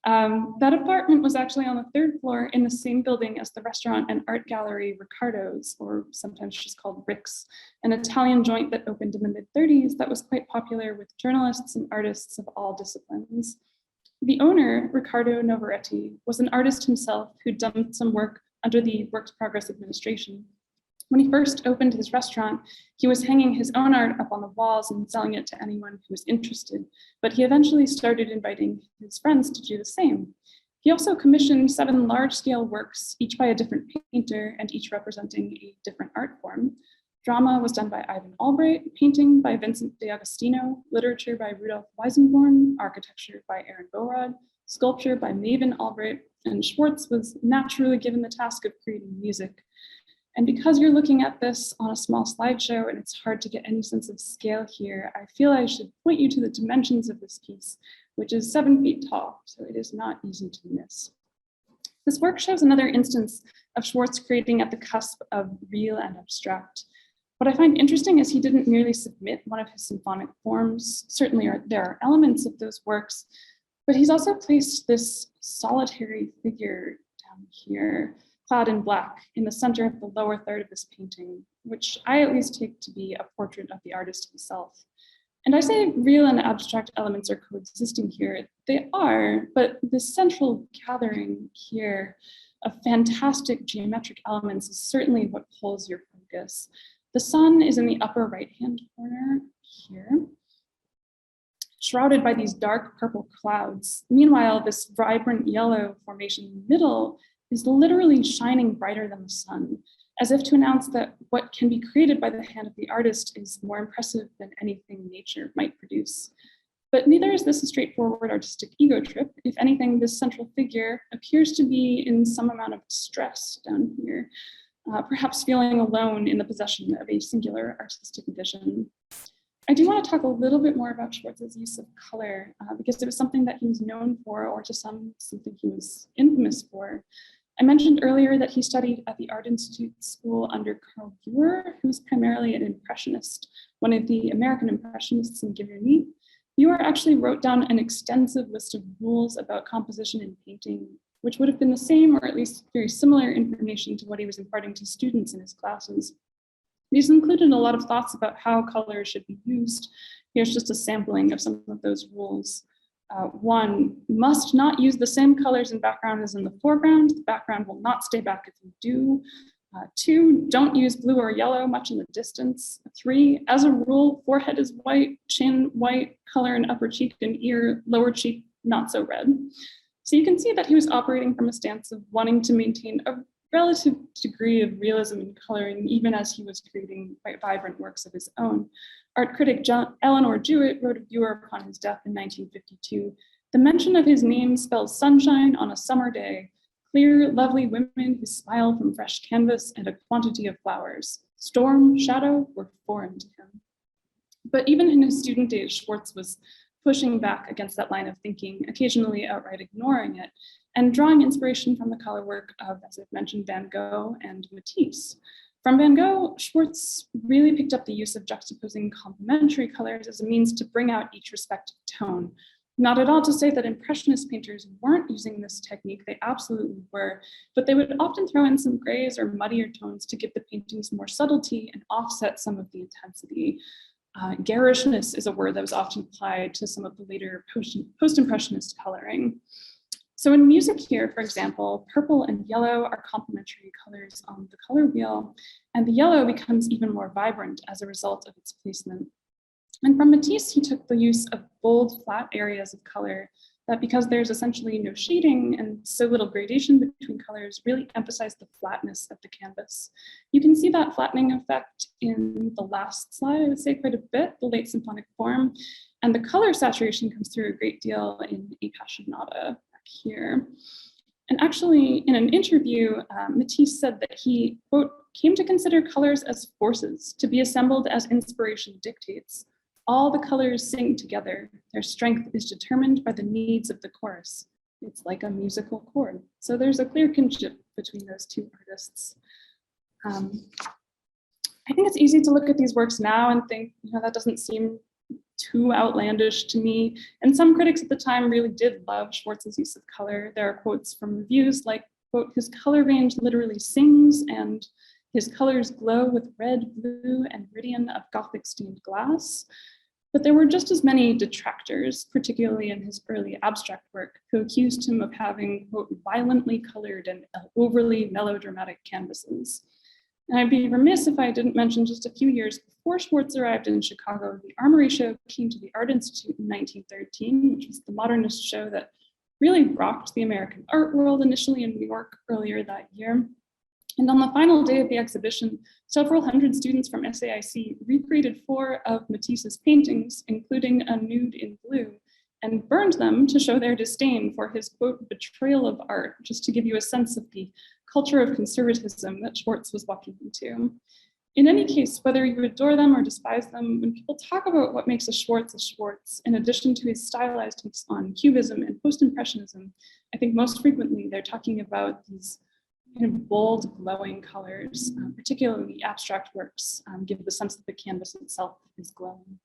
Speaker 3: That apartment was actually on the third floor in the same building as the restaurant and art gallery Riccardo's, or sometimes just called Rick's, an Italian joint that opened in the mid-30s that was quite popular with journalists and artists of all disciplines. The owner, Riccardo Novaretti, was an artist himself who'd done some work under the Works Progress Administration. When he first opened his restaurant, he was hanging his own art up on the walls and selling it to anyone who was interested, but he eventually started inviting his friends to do the same. He also commissioned 7 large-scale works, each by a different painter and each representing a different art form. Drama was done by Ivan Albright, painting by Vincent D'Agostino, literature by Rudolf Weisenborn, architecture by Aaron Borod, sculpture by Maven Albright, and Schwartz was naturally given the task of creating music. And because you're looking at this on a small slideshow and it's hard to get any sense of scale here, I feel I should point you to the dimensions of this piece, which is 7 feet tall, so it is not easy to miss. This work shows another instance of Schwartz creating at the cusp of real and abstract. What I find interesting is he didn't merely submit one of his symphonic forms. Certainly there are elements of those works, but he's also placed this solitary figure down here, clad in black, in the center of the lower third of this painting, which I at least take to be a portrait of the artist himself. And I say real and abstract elements are coexisting here. They are, but the central gathering here of fantastic geometric elements is certainly what pulls your focus. The sun is in the upper right-hand corner here, shrouded by these dark purple clouds. Meanwhile, this vibrant yellow formation in the middle is literally shining brighter than the sun, as if to announce that what can be created by the hand of the artist is more impressive than anything nature might produce. But neither is this a straightforward artistic ego trip. If anything, this central figure appears to be in some amount of distress down here, perhaps feeling alone in the possession of a singular artistic vision. I do want to talk a little bit more about Schwartz's use of color, because it was something that he was known for, or to some, something he was infamous for. I mentioned earlier that he studied at the Art Institute school under Carl Buer, who was primarily an impressionist, one of the American impressionists in Giverny. Buer actually wrote down an extensive list of rules about composition and painting, which would have been the same or at least very similar information to what he was imparting to students in his classes. These included a lot of thoughts about how color should be used. Here's just a sampling of some of those rules. 1, must not use the same colors in background as in the foreground. The background will not stay back if you do. 2, don't use blue or yellow much in the distance. 3, as a rule, forehead is white, chin white, color in upper cheek and ear, lower cheek not so red. So you can see that he was operating from a stance of wanting to maintain a relative degree of realism in coloring, even as he was creating quite vibrant works of his own. Art critic Eleanor Jewett wrote of Buer upon his death in 1952, "The mention of his name spells sunshine on a summer day, clear, lovely women who smile from fresh canvas and a quantity of flowers. Storm, shadow were foreign to him." But even in his student days, Schwartz was pushing back against that line of thinking, occasionally outright ignoring it, and drawing inspiration from the color work of, as I've mentioned, Van Gogh and Matisse. From Van Gogh, Schwartz really picked up the use of juxtaposing complementary colors as a means to bring out each respective tone. Not at all to say that Impressionist painters weren't using this technique, they absolutely were, but they would often throw in some grays or muddier tones to give the paintings more subtlety and offset some of the intensity. Garishness is a word that was often applied to some of the later post-impressionist coloring. So in music here, for example, purple and yellow are complementary colors on the color wheel, and the yellow becomes even more vibrant as a result of its placement. And from Matisse, he took the use of bold, flat areas of color that, because there's essentially no shading and so little gradation between colors, really emphasize the flatness of the canvas. You can see that flattening effect in the last slide, I would say quite a bit, the late symphonic form, and the color saturation comes through a great deal in Appassionata back here. And actually, in an interview, Matisse said that he, quote, came to consider colors as forces to be assembled as inspiration dictates. All the colors sing together. Their strength is determined by the needs of the chorus. It's like a musical chord. So there's a clear kinship between those two artists. I think it's easy to look at these works now and think, that doesn't seem too outlandish to me. And some critics at the time really did love Schwartz's use of color. There are quotes from reviews like, quote, his color range literally sings, and his colors glow with red, blue, and meridian of Gothic stained glass. But there were just as many detractors, particularly in his early abstract work, who accused him of having, quote, violently colored and overly melodramatic canvases. And I'd be remiss if I didn't mention just a few years before Schwartz arrived in Chicago, the Armory Show came to the Art Institute in 1913, which was the modernist show that really rocked the American art world initially in New York earlier that year. And on the final day of the exhibition, several hundred students from SAIC recreated 4 of Matisse's paintings, including a nude in blue, and burned them to show their disdain for his, quote, betrayal of art, just to give you a sense of the culture of conservatism that Schwartz was walking into. In any case, whether you adore them or despise them, when people talk about what makes a Schwartz, in addition to his stylized takes on Cubism and Post-Impressionism, I think most frequently they're talking about these kind of bold, glowing colors, particularly abstract works, give the sense that the canvas itself is glowing.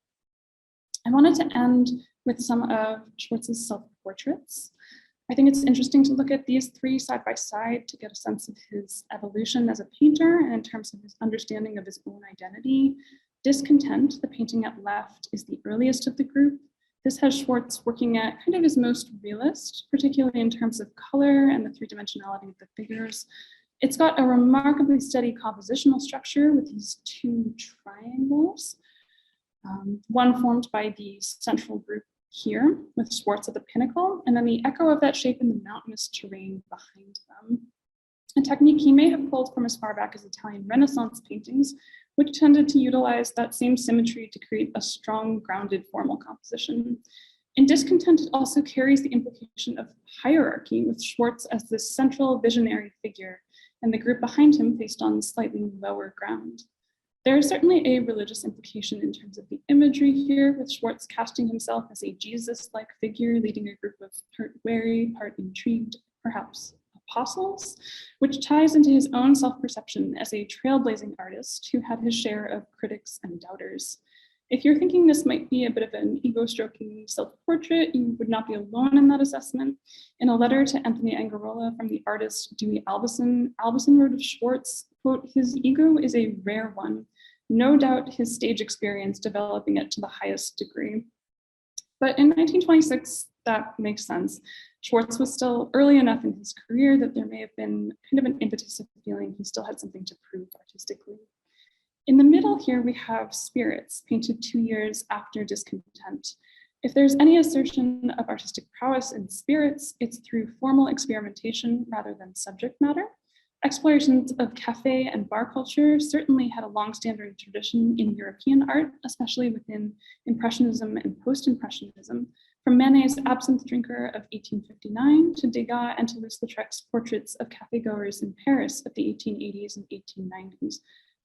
Speaker 3: I wanted to end with some of Schwartz's self-portraits. I think it's interesting to look at these 3 side by side to get a sense of his evolution as a painter and in terms of his understanding of his own identity. Discontent, the painting at left, is the earliest of the group. This has Schwartz working at kind of his most realist, particularly in terms of color and the 3-dimensionality of the figures. It's got a remarkably steady compositional structure with these 2 triangles, one formed by the central group here with Schwartz at the pinnacle, and then the echo of that shape in the mountainous terrain behind them. A technique he may have pulled from as far back as Italian Renaissance paintings, which tended to utilize that same symmetry to create a strong, grounded formal composition. In Discontent, it also carries the implication of hierarchy, with Schwartz as this central visionary figure, and the group behind him placed on slightly lower ground. There is certainly a religious implication in terms of the imagery here, with Schwartz casting himself as a Jesus-like figure, leading a group of part wary, part intrigued, perhaps apostles, which ties into his own self-perception as a trailblazing artist who had his share of critics and doubters. If you're thinking this might be a bit of an ego-stroking self-portrait, you would not be alone in that assessment. In a letter to Anthony Angarola from the artist Dewey Albison wrote of Schwartz, quote, his ego is a rare one. No doubt his stage experience developing it to the highest degree. But in 1926, that makes sense. Schwartz was still early enough in his career that there may have been kind of an impetus of feeling he still had something to prove artistically. In the middle here, we have Spirits, painted 2 years after Discontent. If there's any assertion of artistic prowess in Spirits, it's through formal experimentation rather than subject matter. Explorations of cafe and bar culture certainly had a long-standing tradition in European art, especially within Impressionism and Post-Impressionism, from Manet's Absinthe Drinker of 1859 to Degas and Toulouse-Lautrec's portraits of cafe-goers in Paris of the 1880s and 1890s.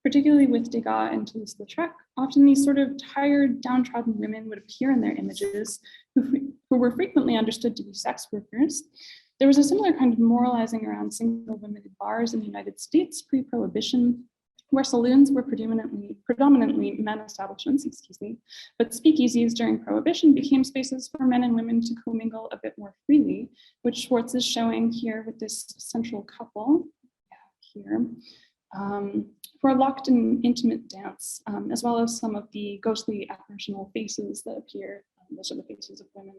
Speaker 3: Particularly with Degas and Toulouse-Lautrec, often these sort of tired, downtrodden women would appear in their images, who were frequently understood to be sex workers. There was a similar kind of moralizing around single women in bars in the United States pre-Prohibition, where saloons were predominantly men establishments, but speakeasies during Prohibition became spaces for men and women to commingle a bit more freely, which Schwartz is showing here with this central couple here, for a locked and intimate dance, as well as some of the ghostly apparitional faces that appear. Those are the faces of women.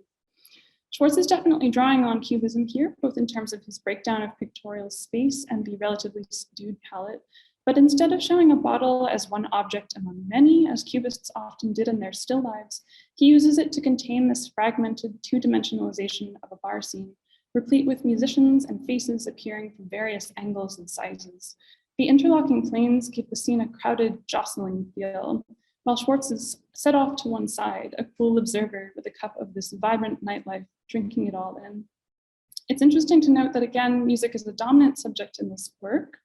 Speaker 3: Schwartz is definitely drawing on Cubism here, both in terms of his breakdown of pictorial space and the relatively subdued palette. But instead of showing a bottle as one object among many, as Cubists often did in their still lives, he uses it to contain this fragmented two-dimensionalization of a bar scene, replete with musicians and faces appearing from various angles and sizes. The interlocking planes give the scene a crowded, jostling feel, while Schwartz is set off to one side, a cool observer with a cup of this vibrant nightlife, drinking it all in. It's interesting to note that, again, music is the dominant subject in this work,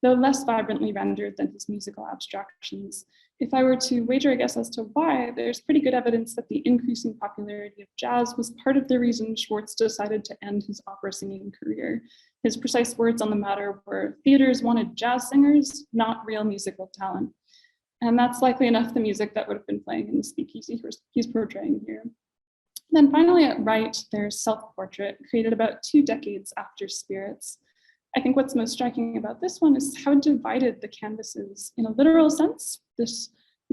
Speaker 3: though less vibrantly rendered than his musical abstractions. If I were to wager a guess as to why, there's pretty good evidence that the increasing popularity of jazz was part of the reason Schwartz decided to end his opera singing career. His precise words on the matter were, "Theaters wanted jazz singers, not real musical talent." And that's likely enough the music that would have been playing in the speakeasy he's portraying here. Then finally at right, there's Self-Portrait, created about 2 decades after Spirits. I think what's most striking about this one is how divided the canvas is in a literal sense, this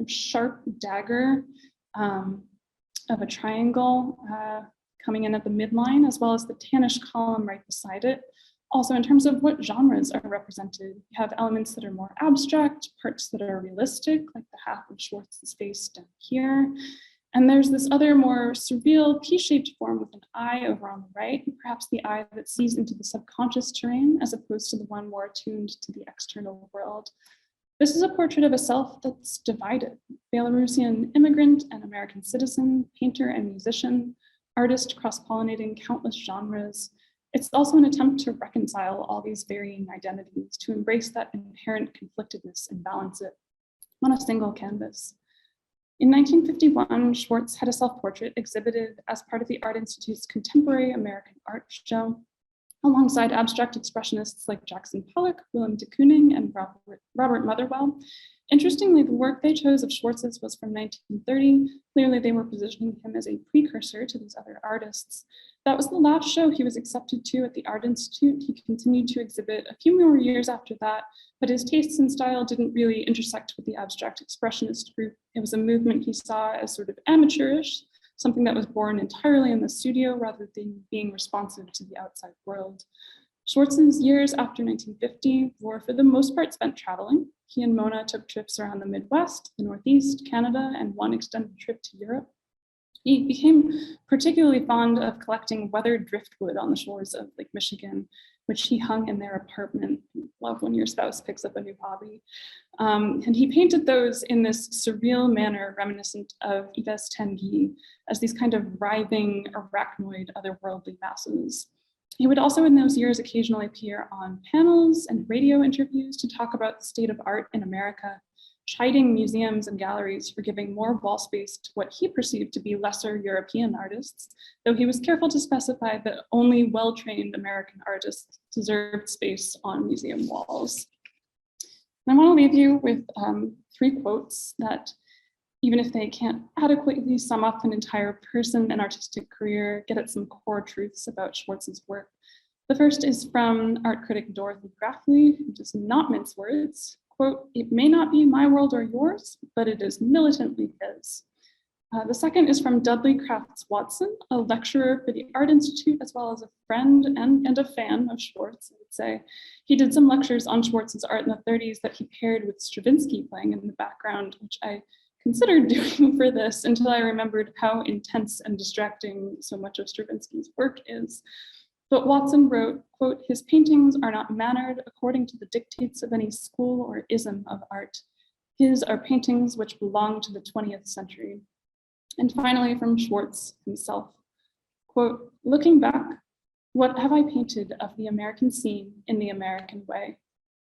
Speaker 3: sharp dagger of a triangle coming in at the midline, as well as the tannish column right beside it. Also, in terms of what genres are represented, you have elements that are more abstract, parts that are realistic, like the half of Schwartz's face down here. And there's this other more surreal P-shaped form with an eye over on the right, perhaps the eye that sees into the subconscious terrain as opposed to the one more attuned to the external world. This is a portrait of a self that's divided. Belarusian immigrant and American citizen, painter and musician, artist cross-pollinating countless genres. It's also an attempt to reconcile all these varying identities, to embrace that inherent conflictedness and balance it on a single canvas. In 1951, Schwartz had a self-portrait exhibited as part of the Art Institute's Contemporary American Art Show, alongside abstract expressionists like Jackson Pollock, Willem de Kooning, and Robert Motherwell. Interestingly, the work they chose of Schwartz's was from 1930. Clearly, they were positioning him as a precursor to these other artists. That was the last show he was accepted to at the Art Institute. He continued to exhibit a few more years after that, but his tastes and style didn't really intersect with the abstract expressionist group. It was a movement he saw as sort of amateurish, something that was born entirely in the studio rather than being responsive to the outside world. Schwartz's years after 1950 were for the most part spent traveling. He and Mona took trips around the Midwest, the Northeast, Canada, and one extended trip to Europe. He became particularly fond of collecting weathered driftwood on the shores of Lake Michigan, which he hung in their apartment. Love when your spouse picks up a new hobby. And he painted those in this surreal manner reminiscent of Yves Tanguy as these kind of writhing, arachnoid, otherworldly masses. He would also in those years occasionally appear on panels and radio interviews to talk about the state of art in America, chiding museums and galleries for giving more wall space to what he perceived to be lesser European artists, though he was careful to specify that only well-trained American artists deserved space on museum walls. And I want to leave you with 3 quotes that, even if they can't adequately sum up an entire person and artistic career, get at some core truths about Schwartz's work. The first is from art critic Dorothy Grafley, who does not mince words. Quote, "It may not be my world or yours, but it is militantly his." The second is from Dudley Crafts Watson, a lecturer for the Art Institute, as well as a friend and a fan of Schwartz, I would say. He did some lectures on Schwartz's art in the 30s that he paired with Stravinsky playing in the background, which I considered doing for this until I remembered how intense and distracting so much of Stravinsky's work is. But Watson wrote, quote, "His paintings are not mannered according to the dictates of any school or ism of art. His are paintings which belong to the 20th century." And finally, from Schwartz himself, quote, "Looking back, what have I painted of the American scene in the American way?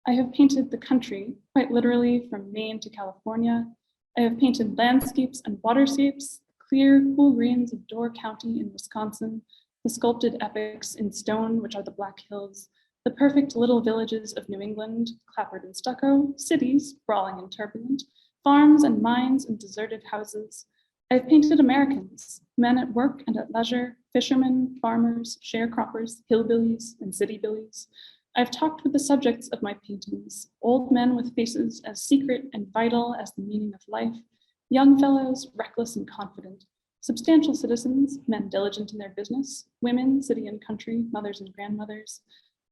Speaker 3: I have painted the country, quite literally from Maine to California. I have painted landscapes and waterscapes, the clear, cool greens of Door County in Wisconsin, the sculpted epics in stone, which are the Black Hills, The perfect little villages of New England, clapboard and stucco, cities, brawling and turbulent, farms and mines and deserted houses. I've painted Americans, men at work and at leisure, fishermen, farmers, sharecroppers, hillbillies, and city billies. I've talked with the subjects of my paintings, old men with faces as secret and vital as the meaning of life, young fellows, reckless and confident, substantial citizens, men diligent in their business, women, city and country, mothers and grandmothers.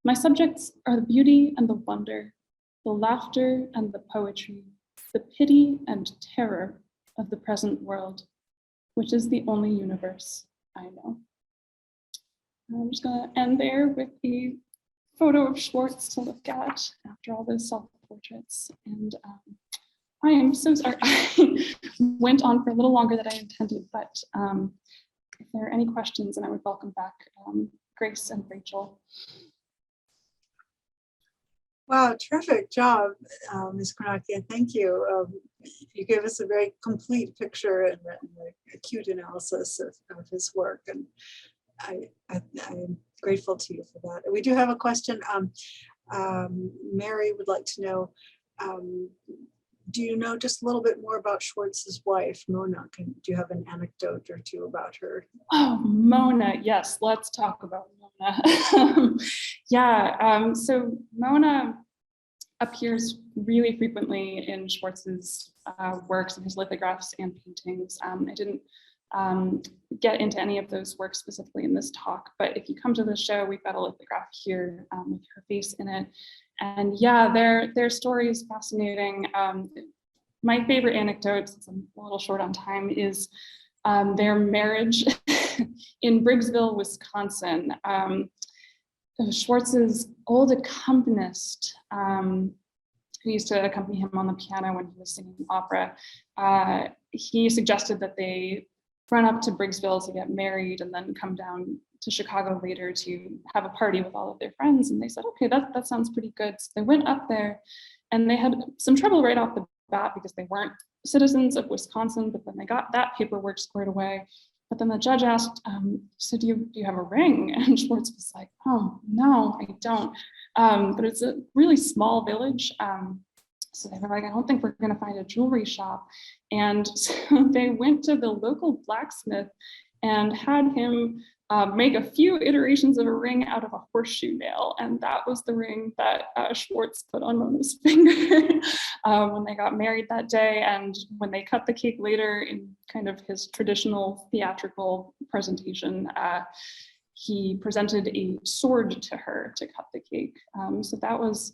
Speaker 3: My subjects are the beauty and the wonder, the laughter and the poetry, the pity and terror of the present world, which is the only universe I know. I'm just gonna end there with a photo of Schwartz to look at after all those self-portraits. And I am so sorry, I went on for a little longer than I intended, but if there are any questions, then I would welcome back Grace and Rachel.
Speaker 1: Wow, terrific job, Ms. Cornacchia. Thank you. You gave us a very complete picture and a acute analysis of his work, and I'm grateful to you for that. We do have a question. Mary would like to know, do you know just a little bit more about Schwartz's wife, Mona? Do you have an anecdote or two about her?
Speaker 3: Oh, Mona, yes, let's talk about Mona. Yeah, so Mona appears really frequently in Schwartz's works and his lithographs and paintings. I didn't get into any of those works specifically in this talk, but if you come to the show, we've got a lithograph here with her face in it. And yeah, their story is fascinating. My favorite anecdote, since I'm a little short on time, is their marriage in Briggsville, Wisconsin. Schwartz's old accompanist, who used to accompany him on the piano when he was singing opera, he suggested that they run up to Briggsville to get married and then come down to Chicago later to have a party with all of their friends. And they said, okay, that sounds pretty good. So they went up there and they had some trouble right off the bat because they weren't citizens of Wisconsin, but then they got that paperwork squared away. But then the judge asked, so do you have a ring? And Schwartz was like, oh, no, I don't. But it's a really small village. So they were like, I don't think we're going to find a jewelry shop. And so they went to the local blacksmith and had him make a few iterations of a ring out of a horseshoe nail. And that was the ring that Schwartz put on Mona's finger when they got married that day. And when they cut the cake later in kind of his traditional theatrical presentation, he presented a sword to her to cut the cake. So that was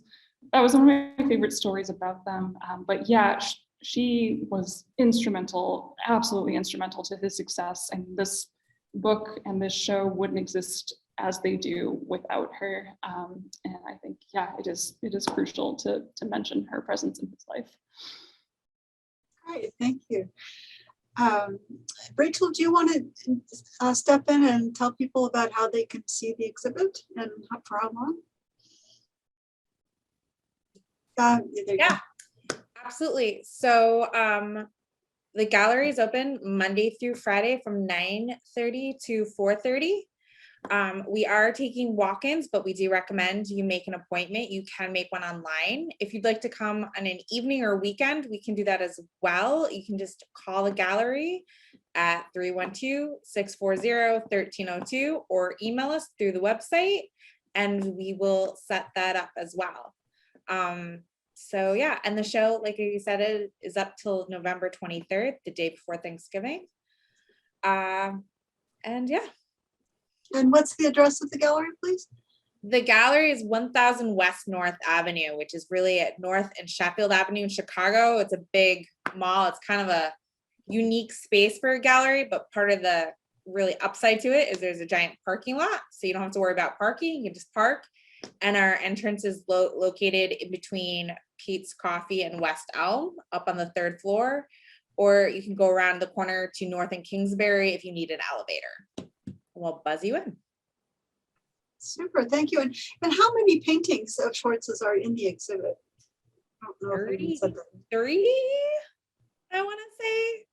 Speaker 3: one of my favorite stories about them. But yeah, she was instrumental, absolutely instrumental to his success. And this book and this show wouldn't exist as they do without her. And I think, yeah, it is crucial to mention her presence in his life.
Speaker 1: Great, thank you. Rachel, do you want to step in and tell people about how they can see the exhibit and for how long?
Speaker 2: Yeah, absolutely. So the gallery is open Monday through Friday from 9:30 to 4:30. We are taking walk-ins, but we do recommend you make an appointment. You can make one online. If you'd like to come on an evening or weekend, we can do that as well. You can just call the gallery at 312-640-1302 or email us through the website and we will set that up as well. So yeah, and the show, like you said, is up till November 23rd, the day before Thanksgiving. And yeah.
Speaker 1: And what's the address of the gallery, please?
Speaker 2: The gallery is 1000 West North Avenue, which is really at North and Sheffield Avenue in Chicago. It's a big mall. It's kind of a unique space for a gallery, but part of the really upside to it is there's a giant parking lot. So you don't have to worry about parking, you can just park. And our entrance is located in between Pete's Coffee and West Elm up on the 3rd floor, or you can go around the corner to North and Kingsbury if you need an elevator. We'll buzz you in.
Speaker 1: Super, thank you. And how many paintings of Schwartz's are in the exhibit? I don't know if you said that.
Speaker 2: 33, I want to say.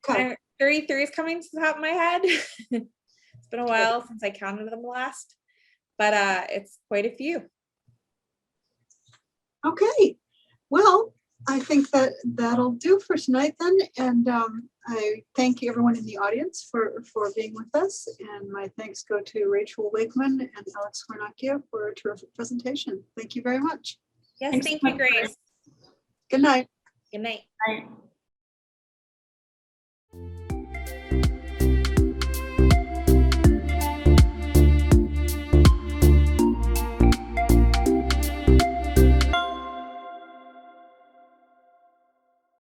Speaker 1: Okay.
Speaker 2: 33 is coming to the top of my head. It's been a while since I counted them last. but it's quite a few.
Speaker 1: Okay, well, I think that that'll do for tonight then. And I thank everyone in the audience for being with us. And my thanks go to Rachel Wakeman and Alex Cornacchia for a terrific presentation. Thank you very much.
Speaker 2: Yes,
Speaker 3: Thanks
Speaker 2: thank
Speaker 3: so
Speaker 2: you,
Speaker 3: much,
Speaker 2: Grace.
Speaker 1: Good night.
Speaker 2: Good night.
Speaker 3: Right.